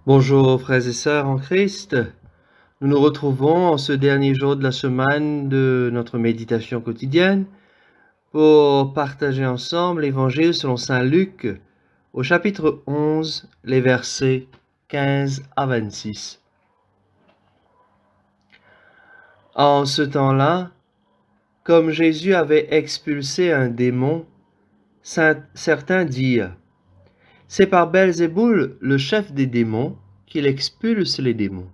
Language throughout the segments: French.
Bonjour frères et sœurs en Christ. Nous nous retrouvons en ce dernier jour de la semaine de notre méditation quotidienne pour partager ensemble l'Évangile selon Saint Luc au chapitre 11, les versets 15 à 26. En ce temps-là, comme Jésus avait expulsé un démon, certains dirent: c'est par Belzéboul, le chef des démons, qu'il expulse les démons.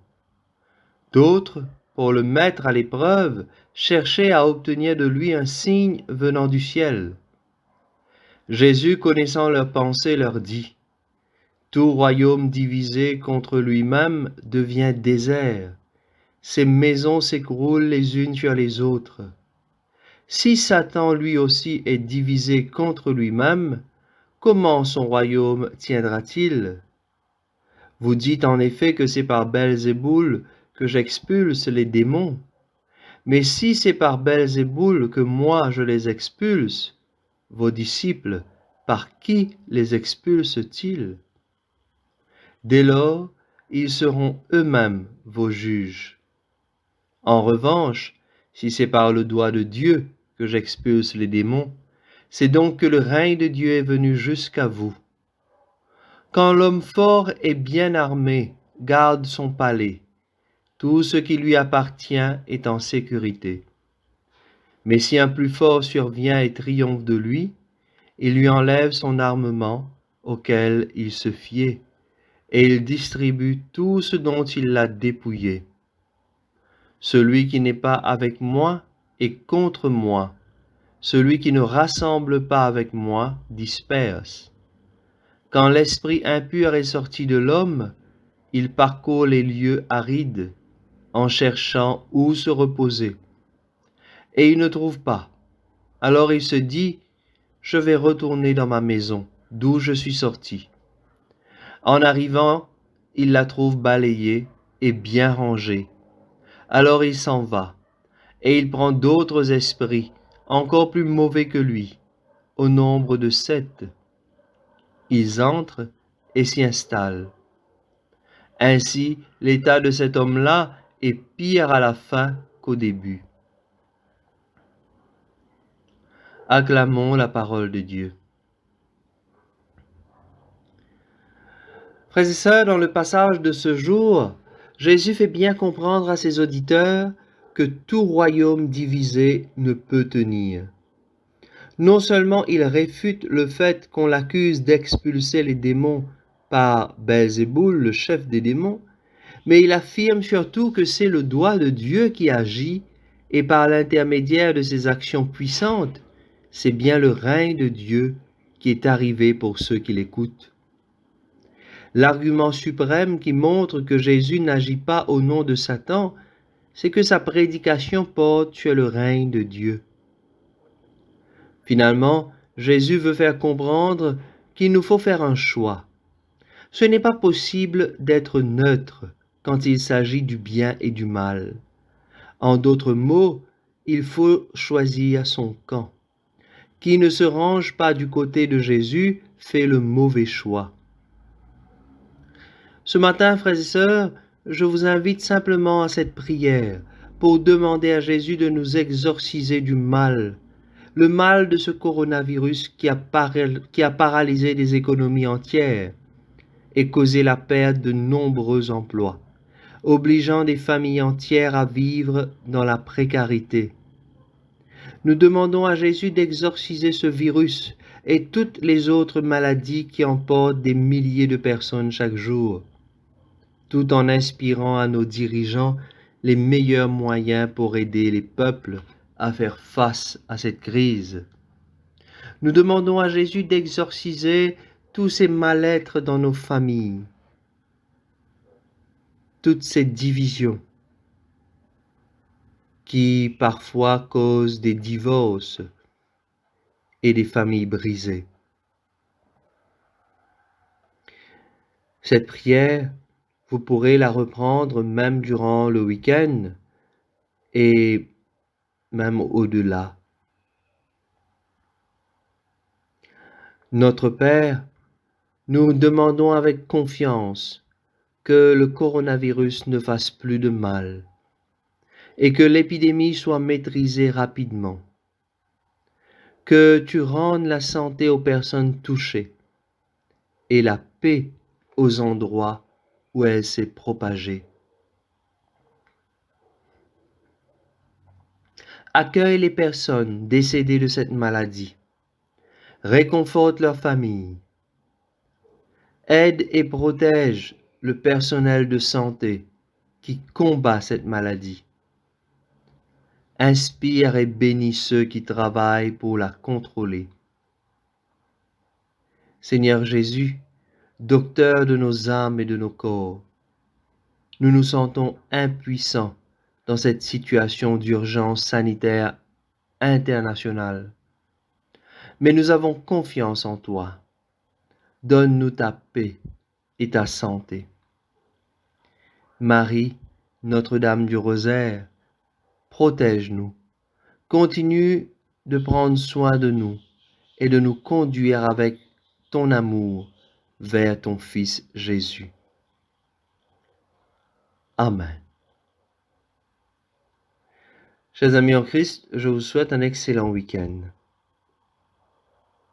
D'autres, pour le mettre à l'épreuve, cherchaient à obtenir de lui un signe venant du ciel. Jésus, connaissant leurs pensées, leur dit: tout royaume divisé contre lui-même devient désert. Ses maisons s'écroulent les unes sur les autres. Si Satan lui aussi est divisé contre lui-même, comment son royaume tiendra-t-il? Vous dites en effet que c'est par Belzéboul que j'expulse les démons. Mais si c'est par Belzéboul que moi je les expulse, vos disciples, par qui les expulsent-ils? Dès lors, ils seront eux-mêmes vos juges. En revanche, si c'est par le doigt de Dieu que j'expulse les démons, c'est donc que le règne de Dieu est venu jusqu'à vous. Quand l'homme fort et bien armé garde son palais, tout ce qui lui appartient est en sécurité. Mais si un plus fort survient et triomphe de lui, il lui enlève son armement auquel il se fiait, et il distribue tout ce dont il l'a dépouillé. Celui qui n'est pas avec moi est contre moi. Celui qui ne rassemble pas avec moi disperse. Quand l'esprit impur est sorti de l'homme, il parcourt les lieux arides, en cherchant où se reposer. Et il ne trouve pas. Alors il se dit: je vais retourner dans ma maison, d'où je suis sorti. En arrivant, il la trouve balayée et bien rangée. Alors il s'en va, et il prend d'autres esprits, encore plus mauvais que lui, au nombre de 7. Ils entrent et s'y installent. Ainsi, l'état de cet homme-là est pire à la fin qu'au début. Acclamons la parole de Dieu. Frères et sœurs, dans le passage de ce jour, Jésus fait bien comprendre à ses auditeurs que tout royaume divisé ne peut tenir. Non seulement il réfute le fait qu'on l'accuse d'expulser les démons par Belzéboul, le chef des démons, mais il affirme surtout que c'est le doigt de Dieu qui agit, et par l'intermédiaire de ses actions puissantes, c'est bien le règne de Dieu qui est arrivé pour ceux qui l'écoutent. L'argument suprême qui montre que Jésus n'agit pas au nom de Satan, c'est que sa prédication porte sur le règne de Dieu. Finalement, Jésus veut faire comprendre qu'il nous faut faire un choix. Ce n'est pas possible d'être neutre quand il s'agit du bien et du mal. En d'autres mots, il faut choisir son camp. Qui ne se range pas du côté de Jésus fait le mauvais choix. Ce matin, frères et sœurs, je vous invite simplement à cette prière pour demander à Jésus de nous exorciser du mal, le mal de ce coronavirus qui a paralysé des économies entières et causé la perte de nombreux emplois, obligeant des familles entières à vivre dans la précarité. Nous demandons à Jésus d'exorciser ce virus et toutes les autres maladies qui emportent des milliers de personnes chaque jour, tout en inspirant à nos dirigeants les meilleurs moyens pour aider les peuples à faire face à cette crise. Nous demandons à Jésus d'exorciser tous ces mal-êtres dans nos familles, toutes ces divisions qui parfois causent des divorces et des familles brisées. Cette prière, vous pourrez la reprendre même durant le week-end et même au-delà. Notre Père, nous demandons avec confiance que le coronavirus ne fasse plus de mal et que l'épidémie soit maîtrisée rapidement. Que tu rendes la santé aux personnes touchées et la paix aux endroits où elle s'est propagée. Accueille les personnes décédées de cette maladie. Réconforte leurs familles. Aide et protège le personnel de santé qui combat cette maladie. Inspire et bénis ceux qui travaillent pour la contrôler. Seigneur Jésus, docteur de nos âmes et de nos corps, nous nous sentons impuissants dans cette situation d'urgence sanitaire internationale. Mais nous avons confiance en toi. Donne-nous ta paix et ta santé. Marie, Notre-Dame du Rosaire, protège-nous. Continue de prendre soin de nous et de nous conduire avec ton amour vers ton Fils Jésus. Amen. Chers amis en Christ, je vous souhaite un excellent week-end.